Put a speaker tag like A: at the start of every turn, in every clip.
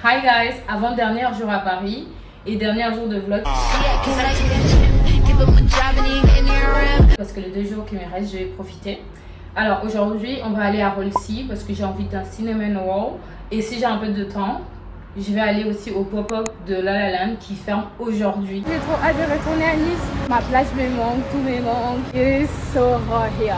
A: Hi guys, avant-dernier jour à Paris et dernier jour de vlog. Parce que les 2 jours qui me restent, je vais profiter. Alors aujourd'hui, on va aller à Rolsey parce que j'ai envie d'un cinnamon roll. Et si j'ai un peu de temps, je vais aller aussi au pop-up de La La Land qui ferme aujourd'hui. J'ai trop hâte de retourner à Nice. Ma plage me manque, tout me manque. It's so hot here.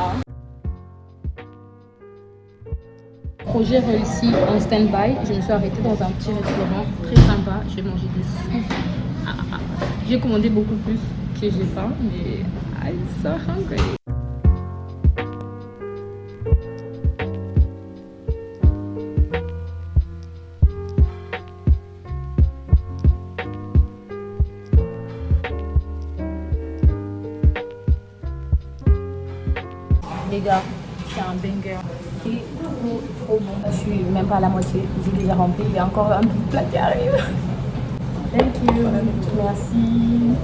A: Projet réussi en stand-by. Je me suis arrêtée dans un petit restaurant très sympa. J'ai mangé des soupes. J'ai commandé beaucoup plus que j'ai faim, mais I'm so hungry. Les gars, c'est un banger. C'est trop bon. Je suis même pas à la moitié. J'ai déjà rempli. Il y a encore un petit plat qui arrive. Thank you. Merci.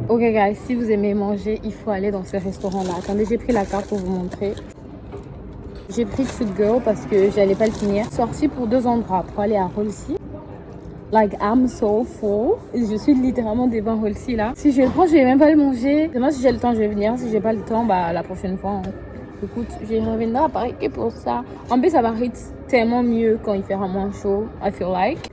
A: Ok guys, si vous aimez manger, il faut aller dans ce restaurant là. Attendez, j'ai pris la carte pour vous montrer. J'ai pris Food Girl parce que j'allais pas le finir. Sorti pour 2 endroits pour aller à Rolsey. Like I'm so full. Je suis littéralement devant Rolsey là. Si je le prends, je vais même pas le manger. Demain si j'ai le temps, je vais venir. Si j'ai pas le temps, bah la prochaine fois. Écoute, je reviendrai à Paris que pour ça. En plus, ça va être tellement mieux quand il fera moins chaud. I feel like.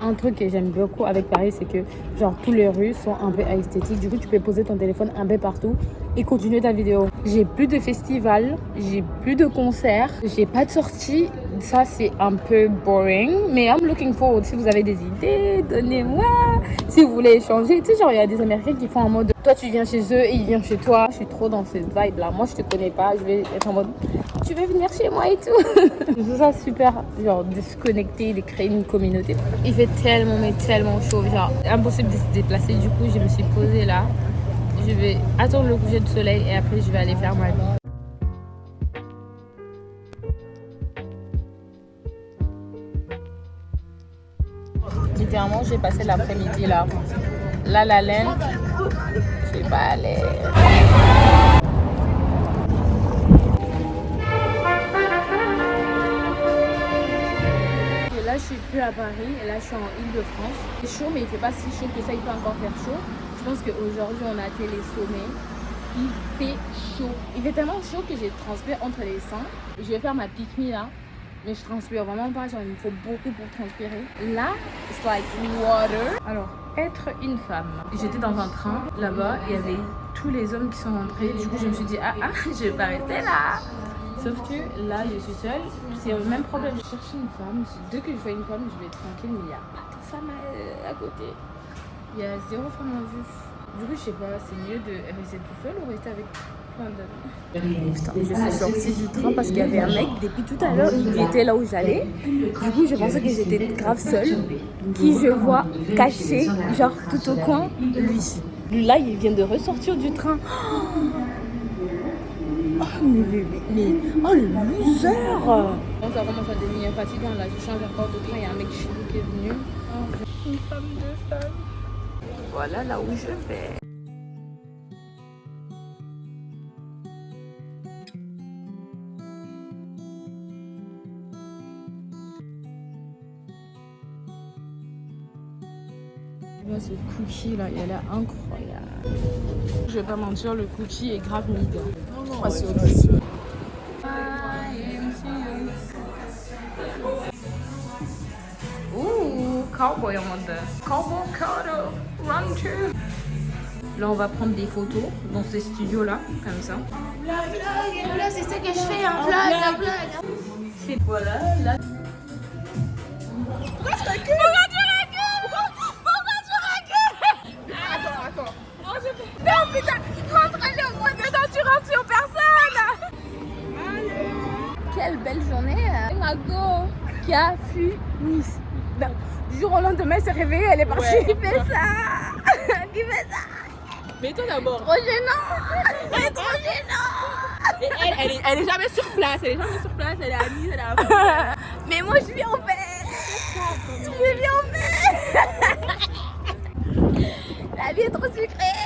A: Un truc que j'aime beaucoup avec Paris, c'est que genre tous les rues sont un peu esthétiques. Du coup, tu peux poser ton téléphone un peu partout et continuer ta vidéo. J'ai plus de festivals, j'ai plus de concerts, j'ai pas de sorties. Ça, c'est un peu boring. Mais I'm looking forward. Si vous avez des idées, donnez-moi. Si vous voulez échanger, tu sais, genre il y a des Américains qui font en mode toi tu viens chez eux et ils viennent chez toi. Je suis trop dans cette vibe là. Moi, je te connais pas. Je vais être en mode tu veux venir chez moi et tout. Je trouve ça super, genre de se connecter, de créer une communauté. Il fait tellement mais tellement chaud, genre impossible de se déplacer. Du coup, je me suis posée là. Je vais attendre le coucher du soleil et après je vais aller faire ma vie. Littéralement, j'ai passé l'après-midi là. La La Land, je vais pas aller. Là, je suis plus à Paris et là, je suis en Île-de-France. C'est chaud, mais il fait pas si chaud que ça. Il peut encore faire chaud. Je pense qu'aujourd'hui, on a atteint les sommets. Il fait chaud. Il fait tellement chaud que j'ai transpiré entre les seins. Je vais faire ma pique-me là. Mais je transpire vraiment pas. Genre, il me faut beaucoup pour transpirer. Là, it's like water. Alors, être une femme. J'étais dans un train. Là-bas, il y avait tous les hommes qui sont rentrés. Du coup, je me suis dit, je vais pas rester là. Sauf que là, je suis seule. C'est le même problème. Je cherche une femme. Dès que je vois une femme, je vais être tranquille. Mais il n'y a pas de femme à côté. Il y a 0 femme en vue. Du coup, je sais pas, c'est mieux de rester tout seul ou rester avec plein d'hommes. Putain, je suis sortie du train parce qu'il y avait un mec. Depuis tout à l'heure, il était là où j'allais. Du coup, je pensais que j'étais grave seule. Qui je vois caché, genre tout au coin, lui. Là, il vient de ressortir du train. Oh, oh le loser! Ça commence à devenir fatigant là, je change encore de train, il y a un mec chelou qui est venu. Oh, une femme, 2 femmes. Voilà là où je vais. Là, ce cookie là, il a l'air incroyable. Je vais pas mentir, le cookie est grave mid. C'est aussi. Ouh, cowboy en mode cowboy cutter, run to. Là, on va prendre des photos dans ces studios là, comme ça.
B: Vlog, c'est ça que je fais, un vlog.
A: C'est voilà, là.
B: Pourquoi tu recules? Pourquoi tu recules? Attends. Non, putain, rentre-le, moi dedans, tu rentres sur personne. Quelle belle journée. Margot qui a fui Nice. Du jour au lendemain, elle s'est réveillée, elle est partie.
C: Ouais.
B: Qui fait ça?
C: Mais toi d'abord.
B: Trop gênant. C'est trop gênant.
C: Et elle est jamais sur place. Elle est à Nice, elle est à...
B: Mais moi, je vis en paix. Je vis en paix. La vie est trop sucrée.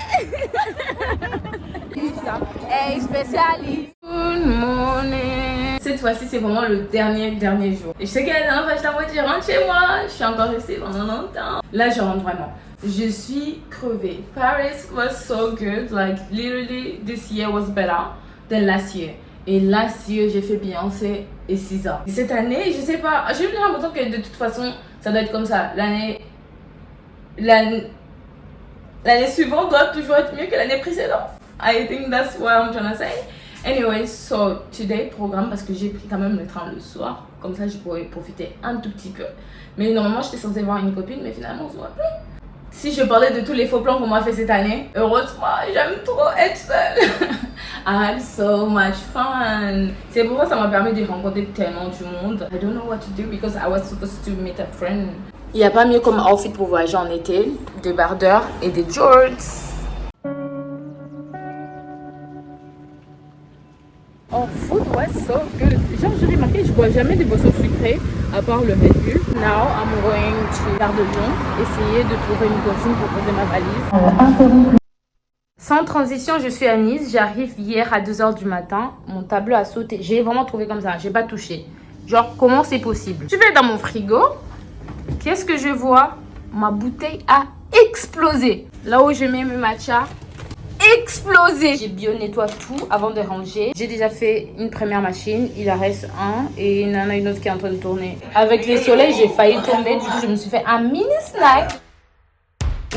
A: Hey, spécialiste. Good morning. Cette fois-ci, c'est vraiment le dernier jour. Et je sais que la dernière fois, je t'envoie, je rentre chez moi. Je suis encore restée pendant longtemps. Là, je rentre vraiment. Je suis crevée. Paris was so good. Like, literally, this year was better than last year. Et last year, j'ai fait Beyoncé et SZA. Cette année, je sais pas. J'ai eu l'impression que de toute façon, ça doit être comme ça. L'année suivante doit toujours être mieux que l'année précédente. I think that's what I'm trying to say. Anyway, so today, programme, parce que j'ai pris quand même le train le soir. Comme ça, je pourrais profiter un tout petit peu. Mais normalement, j'étais censée voir une copine, mais finalement, on se voit plus. Si je parlais de tous les faux plans qu'on m'a fait cette année, heureusement, j'aime trop être seule. I had so much fun. C'est pourquoi ça m'a permis de rencontrer tellement du monde. I don't know what to do because I was supposed to meet a friend. Il n'y a pas mieux comme outfit pour voyager en été, des bardeurs et des jorts. Oh, food was so good. Genre, j'ai remarqué, je bois jamais des boissons sucrées à part le Red Bull. Now, I'm going to Gare de Lyon, essayer de trouver une cantine pour poser ma valise. Sans transition, je suis à Nice. J'arrive hier à 2h du matin. Mon tableau a sauté. J'ai vraiment trouvé comme ça. J'ai pas touché. Genre, comment c'est possible? Je vais dans mon frigo. Qu'est-ce que je vois? Ma bouteille a explosé. Là où je mets mes matchas, explosé. J'ai bien nettoyé tout avant de ranger. J'ai déjà fait une première machine. Il en reste un et il y en a une autre qui est en train de tourner. Avec le soleil, j'ai failli tomber. Du coup, je me suis fait un mini snack.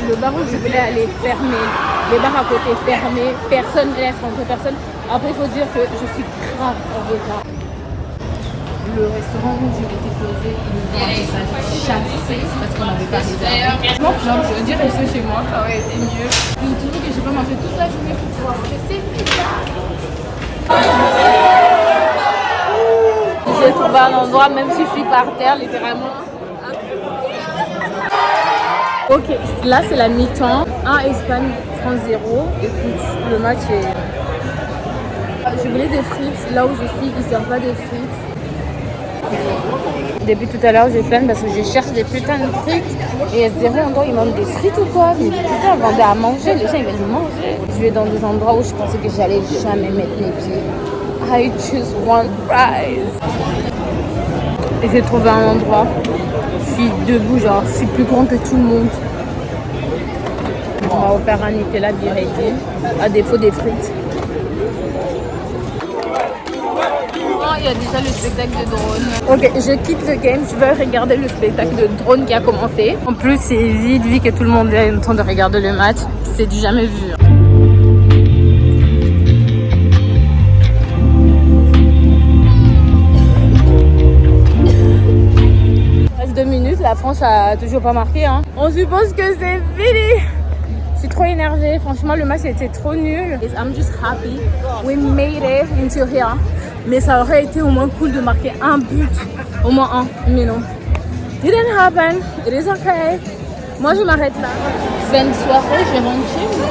A: Le bar où je voulais aller fermer. Les bars à côté fermés. Personne ne laisse rentrer personne. Après, il faut dire que je suis grave en retard. Le restaurant où je m'étais posée, il nous a chassé parce qu'on n'avait pas réservé. Non, je veux dire rester chez moi, ça aurait été mieux. Je me trouve que j'ai pas mangé toute la journée pour pouvoir manger. C'est bizarre. J'ai trouvé un endroit, même si je suis par terre, littéralement. Ok, là c'est la mi-temps. 1 Espagne, France 0. Écoute, le match est... Je voulais des frites. Là où je suis, ils ne servent pas de frites. Depuis tout à l'heure, j'ai flemme parce que je cherche des putains de frites. Et il y a 0 endroit, ils vendent des frites ou quoi? Mais putain, ils vendaient à manger. Les gens, ils veulent manger. Je vais dans des endroits où je pensais que j'allais jamais mettre mes pieds. I just want fries. Et j'ai trouvé un endroit. Je suis debout, genre, je suis plus grand que tout le monde. On m'a offert un Nutella Biredi, à défaut des frites. Il y a déjà le spectacle de drone. Ok, je quitte le game, je vais regarder le spectacle de drone qui a commencé. En plus, c'est vide, vu que tout le monde est en train de regarder le match. C'est du jamais vu. Reste 2 minutes, la France a toujours pas marqué. Hein. On suppose que c'est fini. Je suis trop énervée. Franchement, le match était trop nul. I'm just happy we made it into here. Mais ça aurait été au moins cool de marquer un but. Au moins un. Mais non. It didn't happen. It is okay. Moi, je m'arrête là. Fin de soirée, je rentre chez moi.